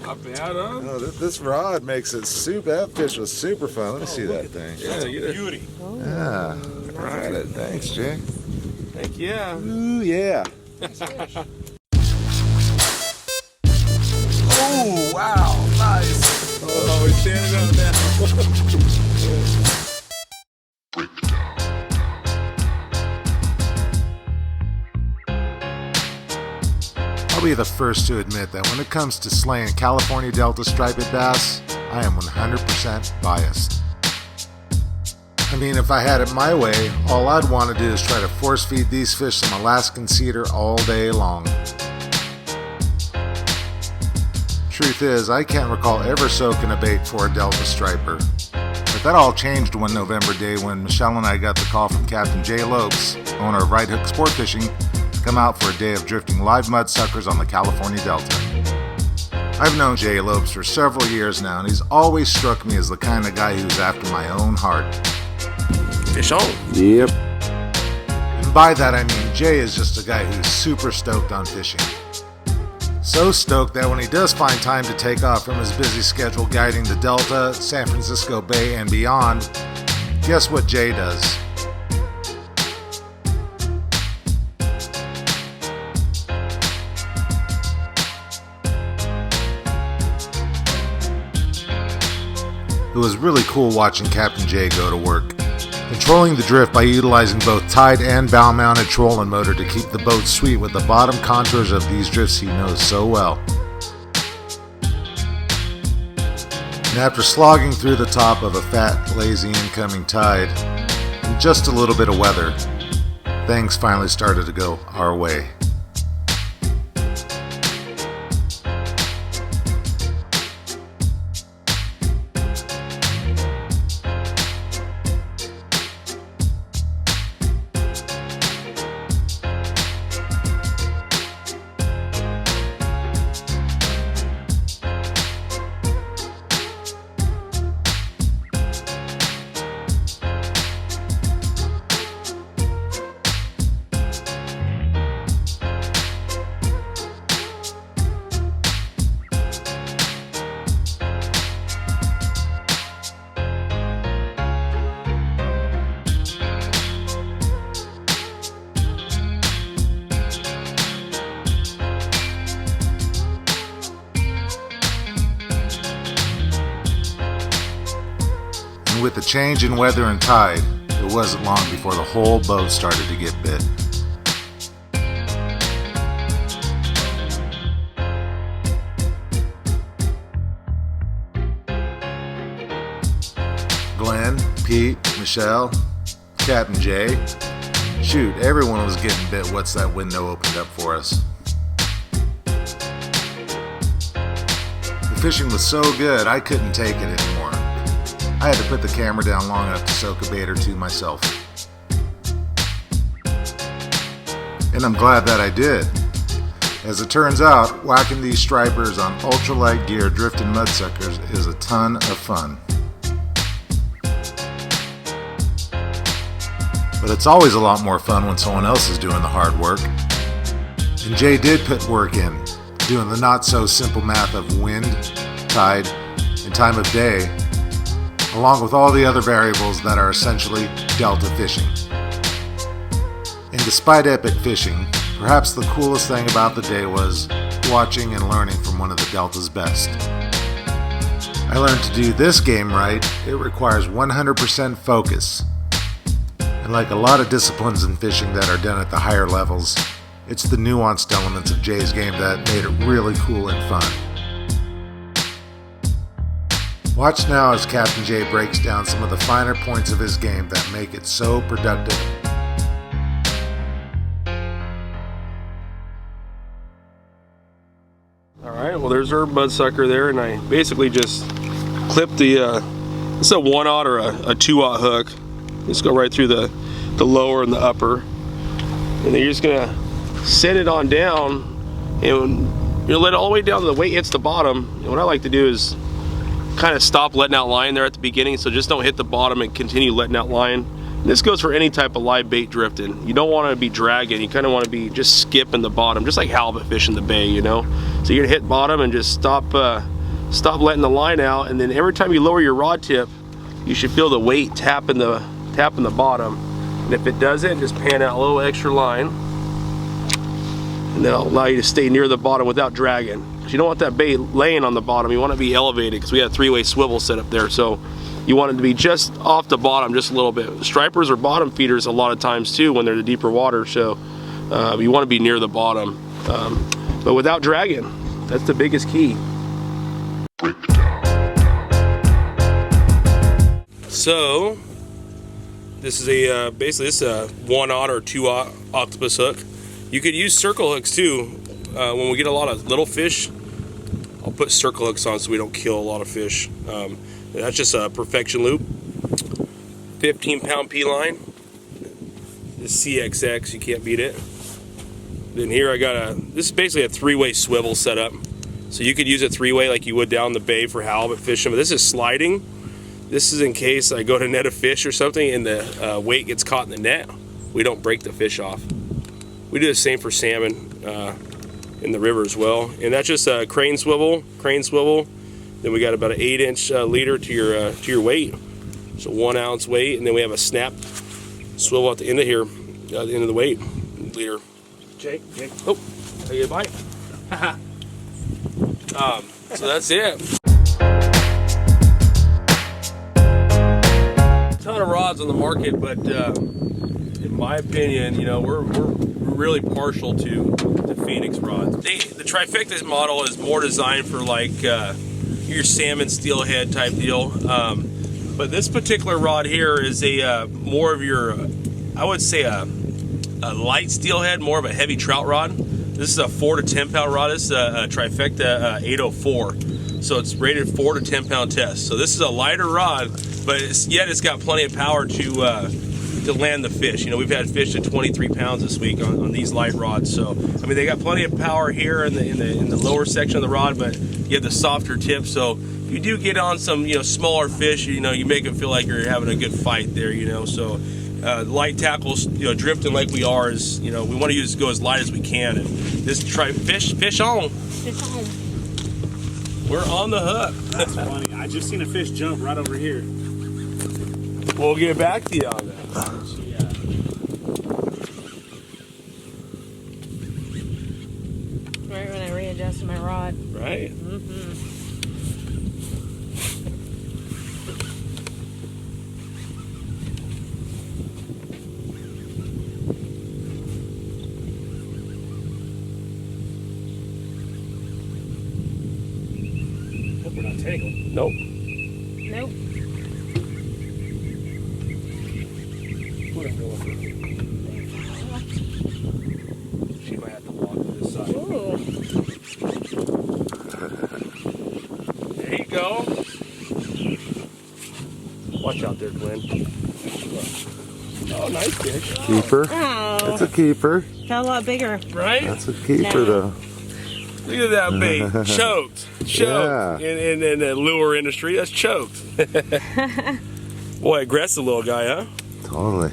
Not bad, huh? Oh, this rod makes it super. That fish was super fun. Let me see that thing. Yeah, you did. Beauty. Yeah. Right. Thanks, Jay. Heck yeah. Ooh, yeah. Oh, wow. Nice. Oh, he's standing up now. I'll be the first to admit that when it comes to slaying California Delta striped bass, I am 100% biased. I mean, if I had it my way, all I'd want to do is try to force feed these fish some Alaskan cedar all day long. Truth is, I can't recall ever soaking a bait for a Delta striper. But that all changed one November day when Michelle and I got the call from Captain J. Lopes, owner of Right Hook Sportfishing, to come out for a day of drifting live mud suckers on the California Delta. I've known J. Lopes for several years now, and he's always struck me as the kind of guy who's after my own heart. Fish on. Yep. And by that I mean Jay is just a guy who's super stoked on fishing. So stoked that when he does find time to take off from his busy schedule guiding the Delta, San Francisco Bay, and beyond, guess what Jay does? It was really cool watching Captain J go to work, controlling the drift by utilizing both tide and bow-mounted trolling motor to keep the boat sweet with the bottom contours of these drifts he knows so well. And after slogging through the top of a fat, lazy incoming tide, and just a little bit of weather, things finally started to go our way. With the change in weather and tide, it wasn't long before the whole boat started to get bit. Glenn, Pete, Michelle, Captain Jay. Shoot, everyone was getting bit once that window opened up for us. The fishing was so good, I couldn't take it anymore. I had to put the camera down long enough to soak a bait or two myself. And I'm glad that I did. As it turns out, whacking these stripers on ultralight gear drifting mudsuckers is a ton of fun. But it's always a lot more fun when someone else is doing the hard work. And Jay did put work in, doing the not so simple math of wind, tide, and time of day, along with all the other variables that are essentially Delta fishing. And despite epic fishing, perhaps the coolest thing about the day was watching and learning from one of the Delta's best. I learned to do this game right, it requires 100% focus. And like a lot of disciplines in fishing that are done at the higher levels, it's the nuanced elements of Jay's game that made it really cool and fun. Watch now as Captain J breaks down some of the finer points of his game that make it so productive. Alright, well there's our mudsucker there, and I basically just clipped the, it's a 1/0 or a 2/0 hook. Just go right through the lower and the upper. And then you're just gonna set it on down, and you'll let it all the way down to the weight hits the bottom. And what I like to do is kind of stop letting out line there at the beginning, so just don't hit the bottom and continue letting out line This goes for any type of live bait drifting. You don't want to be dragging. You kind of want to be just skipping the bottom, just like halibut fish in the bay, you know. So you're gonna hit bottom and just stop letting the line out, and then every time you lower your rod tip, you should feel the weight tapping the bottom. And if it doesn't, just pan out a little extra line, and that'll allow you to stay near the bottom without dragging. Because you don't want that bait laying on the bottom. You want it to be elevated, because we have a 3-way swivel set up there. So you want it to be just off the bottom, just a little bit. Stripers are bottom feeders a lot of times too when they're the deeper water. So you want to be near the bottom, but without dragging. That's the biggest key. So this is a basically this is a 1/0 or 2/0 octopus hook. You could use circle hooks too. When we get a lot of little fish, I'll put circle hooks on so we don't kill a lot of fish. That's just a perfection loop. 15-pound P line. This CXX, you can't beat it. Then here I got this is basically a 3-way swivel setup. So you could use a 3-way like you would down the bay for halibut fishing, but this is sliding. This is in case I go to net a fish or something and the weight gets caught in the net, we don't break the fish off. We do the same for salmon in the river as well. And that's just a crane swivel. Then we got about an 8-inch leader to your weight. So 1 ounce weight, and then we have a snap swivel at the end of here, at the end of the weight leader. Jake. Oh, I get a bite. So that's it. A ton of rods on the market, but in my opinion, you know, we're really partial to Phoenix rods. The Trifecta model is more designed for like your salmon steelhead type deal, but this particular rod here is a more of your, I would say a light steelhead, more of a heavy trout rod. This is a 4 to 10 pound rod. This is a Trifecta 804, so it's rated 4 to 10 pound test. So this is a lighter rod, but yet it's got plenty of power to land the fish. You know, we've had fish at 23 pounds this week on these light rods. So I mean, they got plenty of power here in the lower section of the rod, but you have the softer tip. So if you do get on some, you know, smaller fish, you know, you make them feel like you're having a good fight there. You know, so light tackles, you know, drifting like we are is, you know, we want to go as light as we can. And this fish on. Fish on. We're on the hook. That's funny. I just seen a fish jump right over here. We'll get back to you on that. Right when I readjusted my rod. Right. Hope we're not tangled. Nope. Nope. She might have to walk to this side. Ooh. There you go. Watch out there, Glenn. Oh, nice fish. Keeper. Oh. That's a keeper. Got a lot bigger. Right? That's a keeper, No. though. Look at that bait. Choked. Yeah. In the lure industry, that's choked. Boy, aggressive little guy, huh? Totally.